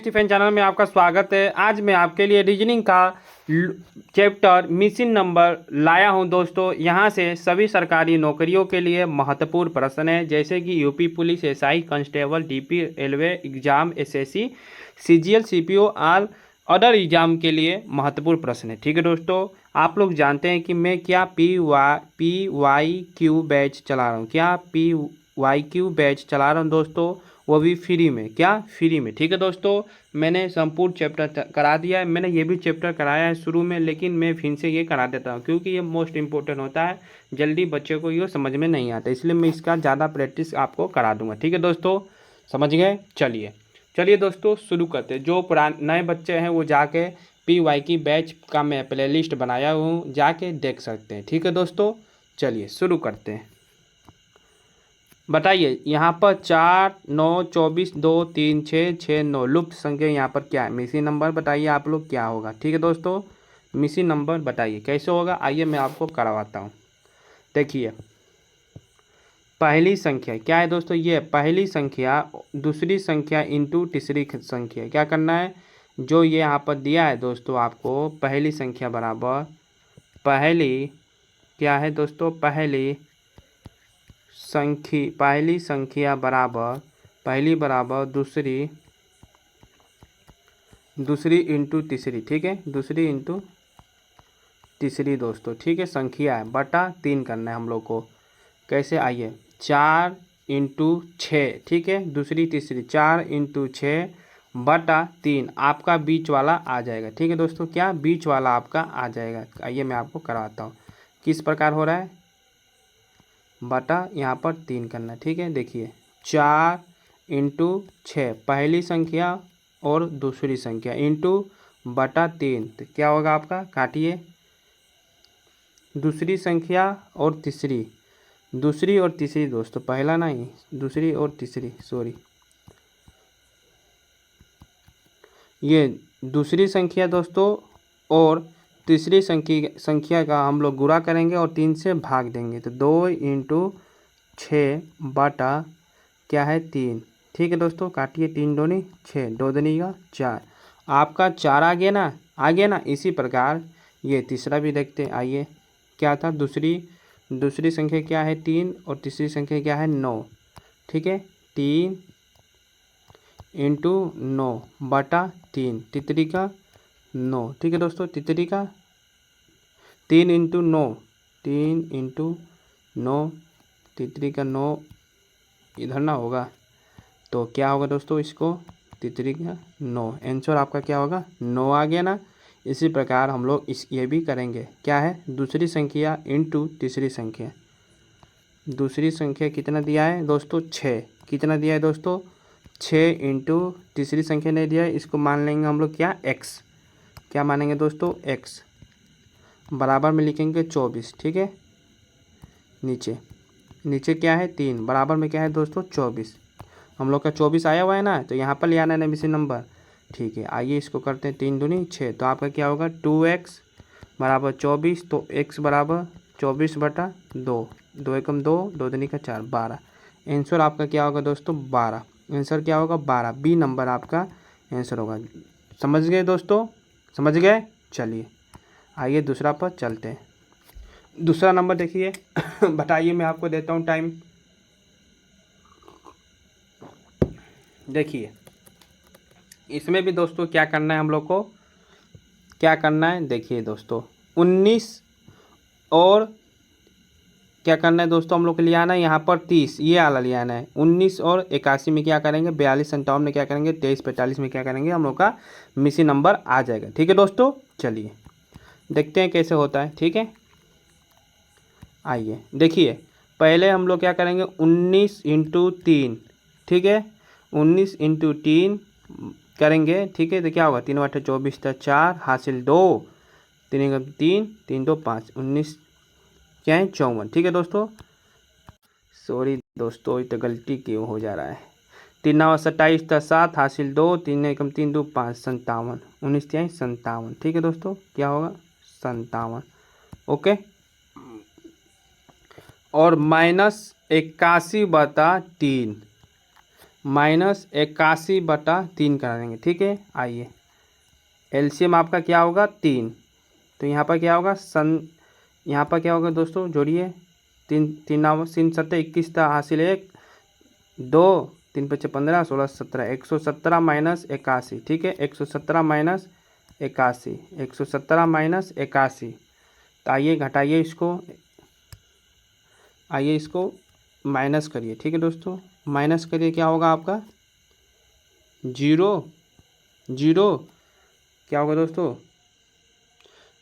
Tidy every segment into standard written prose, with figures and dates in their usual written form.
Stephen channel में आपका स्वागत है। आज मैं आपके लिए रीजनिंग का चैप्टर मिसिंग नंबर लाया हूं दोस्तों। यहां से सभी सरकारी नौकरियों के लिए महत्वपूर्ण प्रश्न है, जैसे कि UP police, SI, constable, DP, railway exam, SSC, CGL, CPO और अदर एग्जाम के लिए महत्वपूर्ण प्रश्न है। ठीक है दोस्तों, आप लोग जानते हैं कि मैं क्या PYQ बैच चला रहा हूँ, क्या PYQ बैच चला रहा हूँ दोस्तों, वो भी फ्री में। क्या फ्री में? ठीक है दोस्तों, मैंने संपूर्ण चैप्टर करा दिया है। मैंने ये भी चैप्टर कराया है शुरू में, लेकिन मैं फिर से ये करा देता हूँ क्योंकि ये मोस्ट इंपॉर्टेंट होता है। जल्दी बच्चे को ये समझ में नहीं आता, इसलिए मैं इसका ज़्यादा प्रैक्टिस आपको करा दूंगा। ठीक है दोस्तों, समझ गए? चलिए दोस्तों शुरू करते हैं। जो पुराने नए बच्चे हैं वो जाके PYQ बैच का मैं प्ले लिस्ट बनाया हूँ, जाके देख सकते हैं। ठीक है दोस्तों, चलिए शुरू करते हैं। बताइए यहाँ पर 4, 9, 24, 2, 3, 6, 6, 9 लुप्त संख्या यहाँ पर क्या है? मिसिंग नंबर बताइए आप लोग क्या होगा। ठीक है दोस्तों, मिसिंग नंबर बताइए कैसे होगा। आइए मैं आपको करवाता हूँ। देखिए पहली संख्या क्या है दोस्तों, ये पहली संख्या दूसरी संख्या इंटू तीसरी संख्या। क्या करना है, जो ये यहाँ पर दिया है दोस्तों आपको, पहली संख्या बराबर पहली क्या है दोस्तों, पहली संख्या बराबर पहली बराबर दूसरी इंटू तीसरी। ठीक है, दूसरी इंटू तीसरी दोस्तों। ठीक है, संख्या है बटा 3 करना है हम लोग को। कैसे? आइए 4 इंटू 6। ठीक है, दूसरी तीसरी 4 इंटू 6 बटा 3 आपका बीच वाला आ जाएगा। ठीक है दोस्तों, क्या बीच वाला आपका आ जाएगा। आइए मैं आपको करवाता हूँ किस प्रकार हो रहा है। बटा यहाँ पर 3 करना। ठीक है, देखिए 4 इंटू 6 पहली संख्या और दूसरी संख्या इंटू बटा 3, तो क्या होगा आपका, काटिए। दूसरी संख्या और तीसरी, दूसरी और तीसरी दोस्तों, पहला नहीं, दूसरी और तीसरी, सॉरी, ये दूसरी संख्या दोस्तों और तीसरी संख्या का हम लोग गुणा करेंगे और 3 से भाग देंगे, तो 2 इंटू 6 बटा क्या है 3। ठीक है दोस्तों, काटिए। 3 दूनी 6, 2 दूनी का 4, आपका 4 आ गया ना, आ गया ना। इसी प्रकार ये तीसरा भी देखते हैं। आइए क्या था, दूसरी संख्या क्या है 3 और तीसरी संख्या क्या है 9। ठीक है, 3 इंटू 9 बटा 3, तितरी का 9। ठीक है दोस्तों, तितरी का 3 इंटू 9, 3 इंटू 9, तितरी का 9 इधर ना होगा, तो क्या होगा दोस्तों, इसको तितरी का 9, आंसर आपका क्या होगा 9 आ गया ना। इसी प्रकार हम लोग ये भी करेंगे। क्या है, दूसरी संख्या इंटू तीसरी संख्या। दूसरी संख्या कितना दिया है दोस्तों, 6। कितना दिया है दोस्तों, 6 इंटू तीसरी संख्या नहीं दिया है, इसको मान लेंगे हम लोग क्या, x। क्या मानेंगे दोस्तों, x बराबर में लिखेंगे 24। ठीक है, नीचे क्या है 3, बराबर में क्या है दोस्तों 24। हम लोग का 24 आया हुआ है ना, तो यहाँ पर ले आना है मिसिंग नंबर। ठीक है, आइए इसको करते हैं। 3 दूनी 6, तो आपका क्या होगा 2x बराबर 24, तो x बराबर 24 बटा 2, 2 एकम 2, 2 दूनी का 4, 12। आंसर आपका क्या होगा दोस्तों 12। आंसर क्या होगा 12, बी नंबर आपका आंसर होगा। समझ गए दोस्तों, समझ गए? चलिए आइए दूसरा पर चलते हैं। दूसरा नंबर देखिए बताइए, मैं आपको देता हूँ टाइम। देखिए इसमें भी दोस्तों क्या करना है हम लोग को, क्या करना है देखिए दोस्तों, 19 और क्या करना है दोस्तों, हम लोग को ले आना है यहाँ पर 30, ये वाला ले आना है। 19 और 81 में क्या करेंगे, 42 57 में क्या करेंगे, 23 45 में क्या करेंगे, हम लोग का मिसिंग नंबर आ जाएगा। ठीक है दोस्तों, चलिए देखते हैं कैसे होता है। ठीक है, आइए देखिए पहले हम लोग क्या करेंगे, 19 इंटू 3। ठीक है, 19 इंटू 3 करेंगे। ठीक है, तो क्या होगा, 3 8 24 4 हासिल 2, 3 3 3 2 5, 19 क्या है 54। ठीक है दोस्तों, सॉरी दोस्तों, ये तो गलती क्यों हो जा रहा है। 3 9 27 7 हासिल 2, 3 एकम 3 2 5, 57, 19 क्या है 57। ठीक है दोस्तों, क्या होगा 57। ओके, और -81 बटा 3, माइनस 81/3 करा देंगे। ठीक है, आइए एलसीएम आपका क्या होगा 3। तो यहाँ पर क्या होगा यहाँ पर क्या होगा दोस्तों, जोड़िए 3 21 था हासिल 1 2 3 5 15 16 17 117 माइनस 81। ठीक है, 117 माइनस 81 117 माइनस 81। तो आइए घटाइए इसको, आइए इसको माइनस करिए। ठीक है दोस्तों, माइनस करिए, क्या होगा आपका 0 0 क्या होगा दोस्तों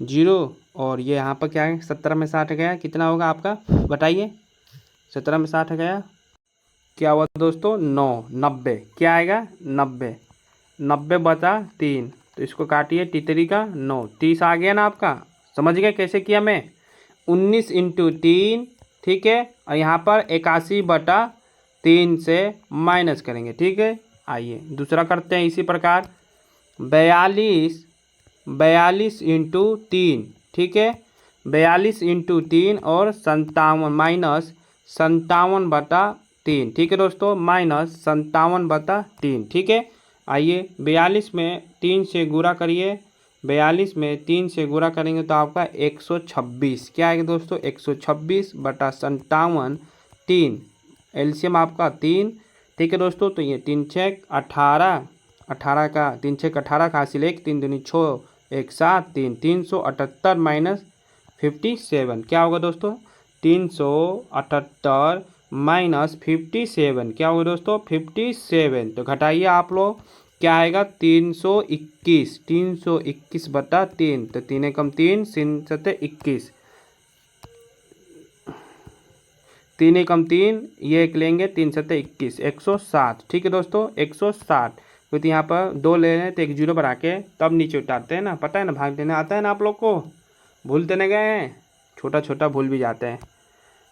0। और ये यहाँ पर क्या है 17 में 60 गया, कितना होगा आपका बताइए। 17 में 60 गया, क्या हुआ दोस्तों 9 90, क्या आएगा 90 90/3। तो इसको काटिए टितरी का 9 30 आ गया ना आपका। समझ गए कैसे किया मैं, 19 × 3। ठीक है, और यहाँ पर 81/3 से माइनस करेंगे। ठीक है, आइए दूसरा करते हैं इसी प्रकार 42 × 3। ठीक है, 42 × 3 और 57 माइनस 57/3। ठीक है दोस्तों, माइनस 57/3। ठीक है, आइए 42 में 3 से गुणा करिए, 42 में 3 से गुणा करेंगे तो आपका 126 क्या आएगा दोस्तों 126/57 3। एलसीएम आपका 3। ठीक है दोस्तों, तो ये 3 6 18 18 का 3 6 18 का हासिल 1 3 दूनी 6 1 7 3 378 माइनस 57 क्या होगा दोस्तों 378 माइनस 57 क्या होगा दोस्तों 57। तो घटाइए आप लोग, क्या आएगा 321 321/3। तो 3 कम 3 3 21 3 कम 3 ये एक लेंगे 3 21 160। ठीक है दोस्तों 160, क्योंकि यहाँ पर 2 ले रहे हैं तो एक 0 बढ़ा के तब नीचे उतारते हैं ना, पता है ना, भाग देने आता है ना आप लोग को, भूलते नहीं गए हैं, छोटा छोटा भूल भी जाते हैं।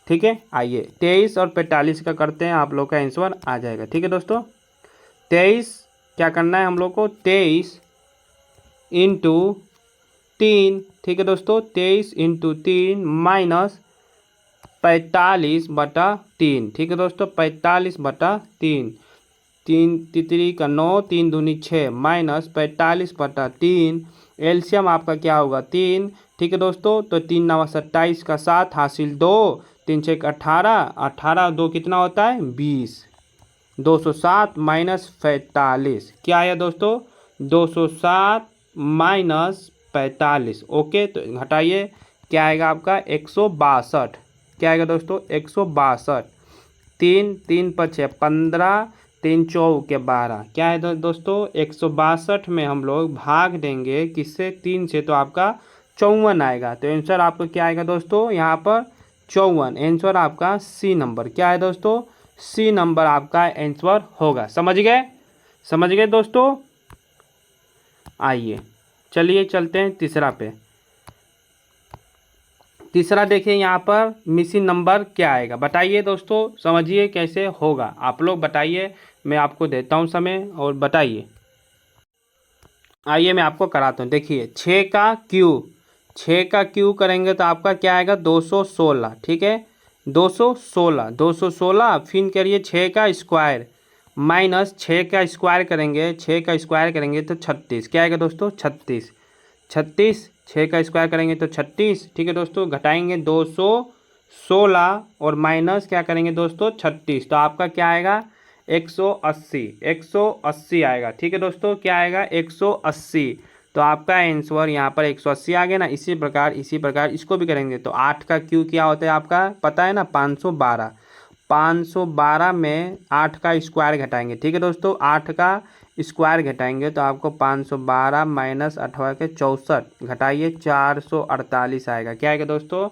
ठीक है, आइए 23 और 45 का करते हैं, आप लोग का आंसर आ जाएगा। ठीक है दोस्तों, 23 क्या करना है हम लोग को 23 × 3। ठीक है दोस्तों, 23 × 3 माइनस 45/3। ठीक है दोस्तों 45/3। 3 तितरी का 9 3 दूनी 6 माइनस 45/3। एलसीएम आपका क्या होगा 3। ठीक है दोस्तों, तो 3 9 27 का 7 हासिल 2 3 6 18 18 2 कितना होता है 20 207 माइनस 45 क्या आया दोस्तों 207 माइनस 45। ओके, तो घटाइए, क्या आएगा आपका 162। क्या आएगा दोस्तों 162। 3 3 5 15 3 4 12 क्या है दोस्तों 162 में हम लोग भाग देंगे किससे 3 से, तो आपका 54 आएगा। तो आंसर आपका क्या आएगा दोस्तों यहाँ पर 54। आंसर आपका सी नंबर क्या है दोस्तों, सी नंबर आपका आंसर होगा। समझ गए, समझ गए दोस्तों। आइए चलिए चलते हैं तीसरा पे। तीसरा देखिए यहाँ पर मिसिंग नंबर क्या आएगा बताइए दोस्तों, समझिए कैसे होगा, आप लोग बताइए, मैं आपको देता हूँ समय और बताइए। आइए मैं आपको कराता हूँ, देखिए 6 का क्यू करेंगे तो आपका क्या आएगा 216। ठीक है 216 फिर करिए 6 का स्क्वायर माइनस 6 का स्क्वायर करेंगे, 6 का स्क्वायर करेंगे तो 36 क्या आएगा दोस्तों 36 6 का स्क्वायर करेंगे तो 36। ठीक है दोस्तों, घटाएंगे 216 और माइनस क्या करेंगे दोस्तों 36, तो आपका क्या आएगा 180 आएगा। ठीक है दोस्तों, क्या आएगा 180। तो आपका आंसर यहाँ पर 180 आ गया ना। इसी प्रकार इसको भी करेंगे तो 8 का क्यू क्या होता है आपका पता है ना 512। 512 में 8 का स्क्वायर घटाएंगे। ठीक है दोस्तों, 8 का स्क्वायर घटाएंगे तो आपको 512 माइनस 18 के 64 घटाइए 448 आएगा। क्या आएगा दोस्तों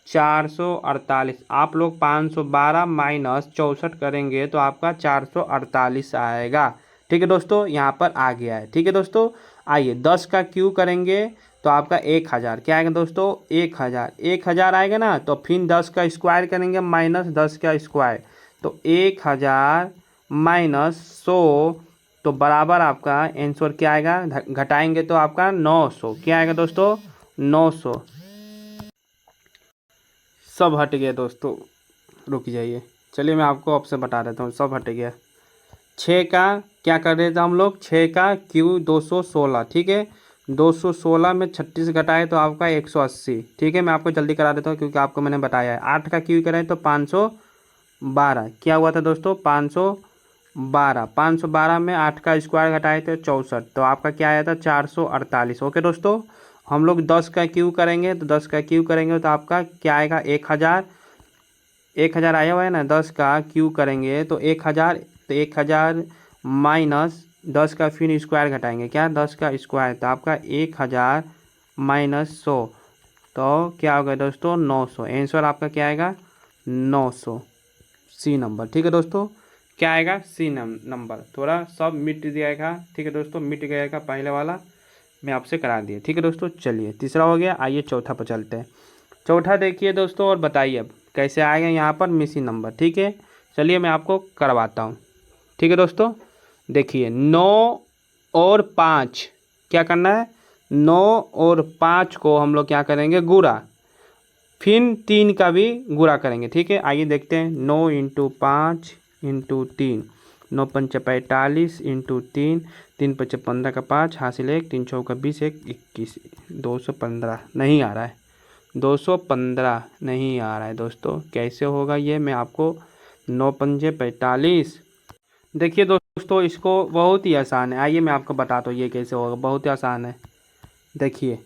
448। आप लोग 512 माइनस 64 करेंगे तो आपका 448 आएगा। ठीक है दोस्तों, यहाँ पर आ गया है। ठीक है दोस्तों, आइए 10 का क्यू करेंगे तो आपका 1000 क्या आएगा दोस्तों 1000 आएगा ना। तो फिर 10 का स्क्वायर करेंगे माइनस 10 का स्क्वायर तो 1000 माइनस 100 तो बराबर आपका आंसर क्या आएगा, घटाएंगे तो आपका 900 क्या आएगा दोस्तों 900। सब हट गया दोस्तों, रुक जाइए, चलिए मैं आपको ऑप्शन बता देता हूँ। सब हट गया, 6 का क्या कर रहे थे हम लोग, 6 का क्यू 216, ठीक है। 216 में 36 घटाए तो आपका 180, ठीक है। मैं आपको जल्दी करा देता हूँ क्योंकि आपको मैंने बताया है। 8 का क्यू करें तो 512, क्या हुआ था दोस्तों, 512। 512 में 8 का स्क्वायर घटाए थे 64, तो आपका क्या आया था 448। ओके दोस्तों, हम लोग 10 का क्यू करेंगे तो 10 का क्यू करेंगे तो आपका क्या आएगा 1000। 1000 आया हुआ है ना, 10 का क्यू करेंगे तो 1000, तो 1000 माइनस 10 का फिर स्क्वायर घटाएंगे, क्या 10 का स्क्वायर, तो आपका 1000 माइनस 100, तो क्या होगा दोस्तों 900। आंसर आपका क्या आएगा 900, सी नंबर, ठीक है दोस्तों। क्या आएगा सी नंबर, थोड़ा सब मिट जाएगा, ठीक है दोस्तों, मिट गएगा पहले वाला मैं आपसे करा दिया, ठीक है दोस्तों। चलिए तीसरा हो गया, आइए चौथा पर चलते हैं। चौथा देखिए दोस्तों और बताइए अब कैसे आएगा यहाँ पर मिसिंग नंबर, ठीक है। चलिए मैं आपको करवाता हूँ, ठीक है दोस्तों। देखिए 9 और 5 क्या करना है, 9 और 5 को हम लोग क्या करेंगे गुणा, फिर 3 का भी गुणा करेंगे, ठीक है। आइए देखते हैं, 9 इंटू 5 इंटू 3, 9 पंच 45 इंटू 3, 3 पंच 15 का 5 हासिल 1, 3 चौका 20, 1 21, 215 नहीं आ रहा है, 215 नहीं आ रहा है दोस्तों। कैसे होगा ये मैं आपको, 9 पंजे 45। देखिए दोस्तों इसको बहुत ही आसान है, आइए मैं आपको बताता हूँ ये कैसे होगा, बहुत ही आसान है। देखिए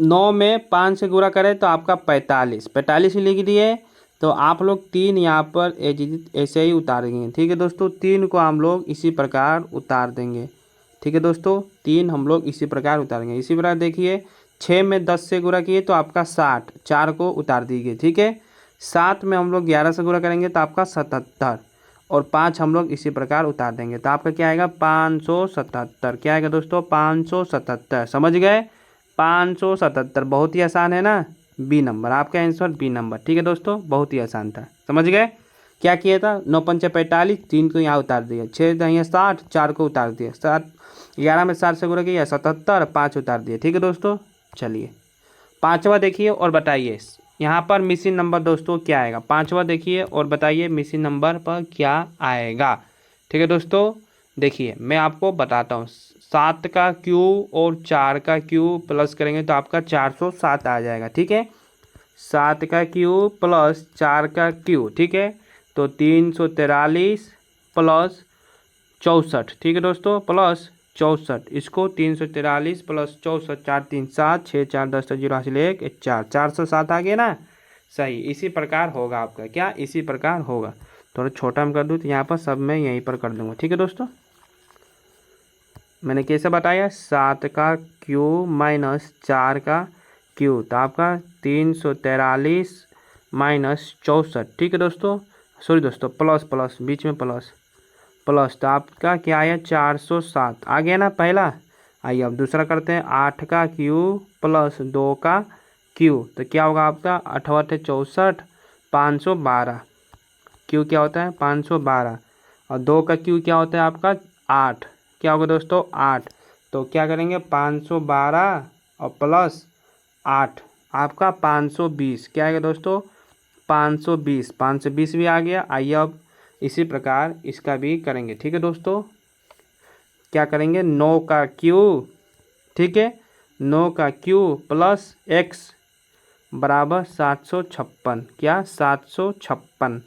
9 में 5 से गुणा करें तो आपका 45, 45 लिख दिए। तो आप लोग 3 यहाँ पर ऐसे ही उतारेंगे, ठीक है दोस्तों। 3 को हम लोग इसी प्रकार उतार देंगे, ठीक है दोस्तों। 3 हम लोग इसी प्रकार उतारेंगे। इसी प्रकार देखिए 6 में 10 से गुणा किए तो आपका 60, 4 को उतार दीजिए, ठीक है। 7 में हम लोग 11 से गुणा करेंगे तो आपका 77, और 5 हम लोग इसी प्रकार उतार देंगे तो आपका क्या आएगा 577। क्या आएगा दोस्तों 577, समझ गए, 577, बहुत ही आसान है ना। बी नंबर आपका आंसर, बी नंबर, ठीक है दोस्तों, बहुत ही आसान था, समझ गए। क्या किया था, 9 पंचे 45, 3 को यहाँ उतार दिया, 6 दहिया 60, 4 को उतार दिया, 7 11 में 7 से गुणा किया 77, 5 उतार दिए, ठीक है दोस्तों। चलिए पांचवा देखिए और बताइए यहाँ पर मिसिंग नंबर दोस्तों क्या आएगा। पांचवा देखिए और बताइए मिसिंग नंबर पर क्या आएगा, ठीक है दोस्तों। देखिए मैं आपको बताता हूँ, 7 का क्यू और 4 का क्यू प्लस करेंगे तो आपका 407 आ जाएगा, ठीक है। 7 का क्यू प्लस 4 का क्यू, ठीक है, तो 343 प्लस 64, ठीक है दोस्तों, प्लस 64। इसको 343 प्लस 64, 4 3 7, 6 4 10 0 हासिल 1 4, 407 आ गया ना, सही। इसी प्रकार होगा आपका, क्या इसी प्रकार होगा। थोड़ा छोटा में कर दूँ तो यहाँ पर सब मैं यहीं पर कर दूँगा, ठीक है दोस्तों। मैंने कैसे बताया, 7 का क्यू माइनस 4 का क्यू, तो आपका 343 माइनस 64, ठीक है दोस्तों। सॉरी दोस्तों, प्लस प्लस बीच में प्लस प्लस, तो आपका क्या आया 407 आ गया ना पहला। आइए अब दूसरा करते हैं, 8 का क्यू प्लस 2 का क्यू, तो क्या होगा आपका 8 8 64, 512। क्यू क्या होता है 512, और 2 का क्यू क्या होता है आपका 8, क्या होगा दोस्तों 8। तो क्या करेंगे 512 और प्लस 8, आपका 520, क्या आएगा दोस्तों 520, 520 भी आ गया। आइए अब इसी प्रकार इसका भी करेंगे, ठीक है दोस्तों। क्या करेंगे 9 का क्यू, ठीक है, 9 का क्यू प्लस एक्स बराबर 756, क्या 756,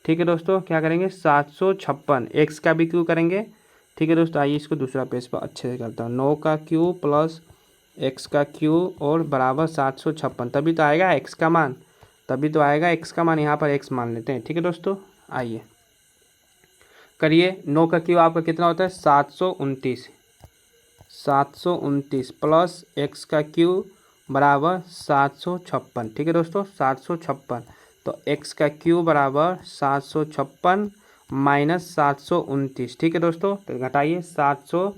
ठीक है दोस्तों। क्या करेंगे 756, एक्स का भी क्यू करेंगे, ठीक है दोस्तों। आइए इसको दूसरा पेज पर अच्छे से करता हूँ, 9 का क्यू प्लस एक्स का क्यू और बराबर 756, तभी तो आएगा एक्स का मान, तभी तो आएगा एक्स का मान, यहाँ पर एक्स मान लेते हैं, ठीक है दोस्तों। आइए करिए, 9 का क्यू आपका कितना होता है 729, 729 प्लस एक्स का क्यू बराबर 756, ठीक है दोस्तों 756। तो एक्स का क्यू बराबर 756 माइनस 729, ठीक है दोस्तों। तो घटाइए 700,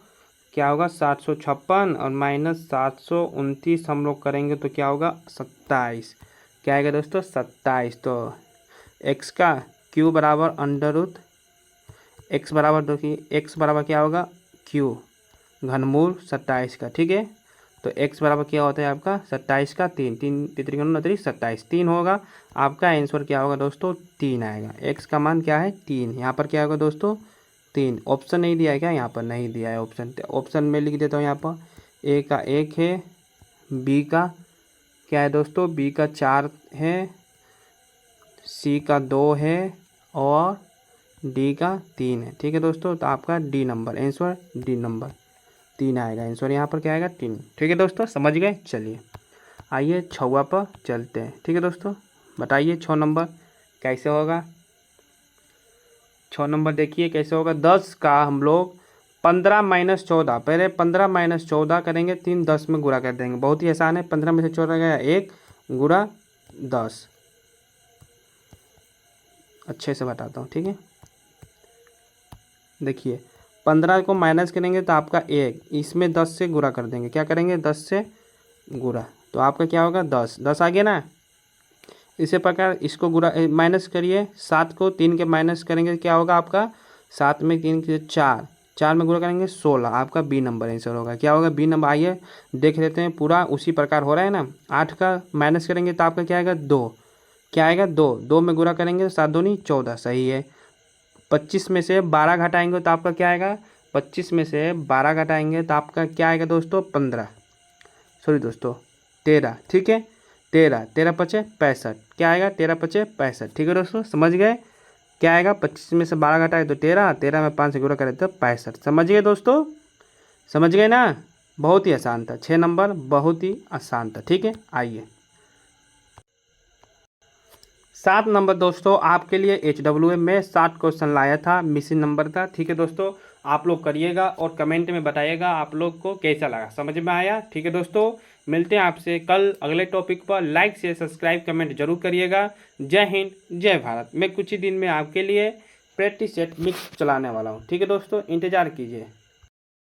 क्या होगा 756 और माइनस 729 हम लोग करेंगे तो क्या होगा 27, क्या आएगा दोस्तों 27। तो एक्स का क्यू बराबर अंडर रूट एक्स बराबर, देखिए एक्स बराबर क्या होगा क्यू घनमूल 27 का, ठीक है। तो एक्स बराबर क्या होता है आपका 27 का 3, 3 तितरी 27, 3 होगा आपका आंसर, क्या होगा दोस्तों 3 आएगा। एक्स का मान क्या है 3, यहाँ पर क्या होगा दोस्तों 3। ऑप्शन नहीं दिया है क्या? यहाँ पर नहीं दिया है ऑप्शन। ऑप्शन में लिख देता हूँ यहाँ पर, ए का 1 है, बी का क्या है दोस्तों, बी का 4 है, सी का 2 है और डी का 3 है। ठीक है दोस्तों, तो आपका D number answer, D number 3 आएगा आंसर। यहाँ पर क्या आएगा? 3। ठीक है दोस्तों, समझ गए। चलिए आइए 6वां पर चलते हैं। ठीक है दोस्तों, बताइए 6 नंबर कैसे होगा। 6 नंबर देखिए कैसे होगा। 10 का हम लोग 15 - 14, पहले 15 - 14 करेंगे, 3 10 में गुणा कर देंगे। बहुत ही आसान है। 15 में से 14 गया 1 गुणा 10। अच्छे से बताता हूँ, ठीक है। देखिए 15 को माइनस करेंगे तो आपका 1, इसमें 10 से गुणा कर देंगे। क्या करेंगे? 10 से गुणा, तो आपका क्या होगा? 10। 10 आ गया ना। इसी प्रकार इसको गुणा माइनस करिए। 7 को 3 के माइनस करेंगे, क्या होगा आपका? 7 में 3 के 4, 4 में गुणा करेंगे 16। आपका बी नंबर आंसर होगा। क्या होगा? B number. आइए देख लेते हैं, पूरा उसी प्रकार हो रहा है ना। 8 का माइनस करेंगे तो आपका क्या आएगा? 2। क्या आएगा? 2। 2 में गुणा करेंगे 7 दूनी 14, सही है। 25 में से 12 घटाएंगे तो आपका क्या आएगा? 25 में से 12 घटाएंगे तो आपका क्या आएगा दोस्तों? 15, सॉरी दोस्तों 13। ठीक है, 13, 13 पचे 65। क्या आएगा? 13 पचे 65। ठीक है दोस्तों, समझ गए। क्या आएगा? 25 में से 12 घटाए तो 13, 13 में 5 से गुणा करें तो 65। समझ गए दोस्तों, समझ गए ना। बहुत ही आसान था। 6 नंबर बहुत ही आसान था। ठीक है, आइए 7 नंबर दोस्तों आपके लिए HWM में 7 क्वेश्चन लाया था, मिसिंग नंबर था। ठीक है दोस्तों, आप लोग करिएगा और कमेंट में बताइएगा आप लोग को कैसा लगा, समझ में आया। ठीक है दोस्तों, मिलते हैं आपसे कल अगले टॉपिक पर। लाइक शेयर सब्सक्राइब कमेंट जरूर करिएगा। जय हिंद, जय भारत। मैं कुछ ही दिन में आपके लिए प्रैक्टिस सेट मिक्स चलाने वाला हूँ। ठीक है दोस्तों, इंतजार कीजिए।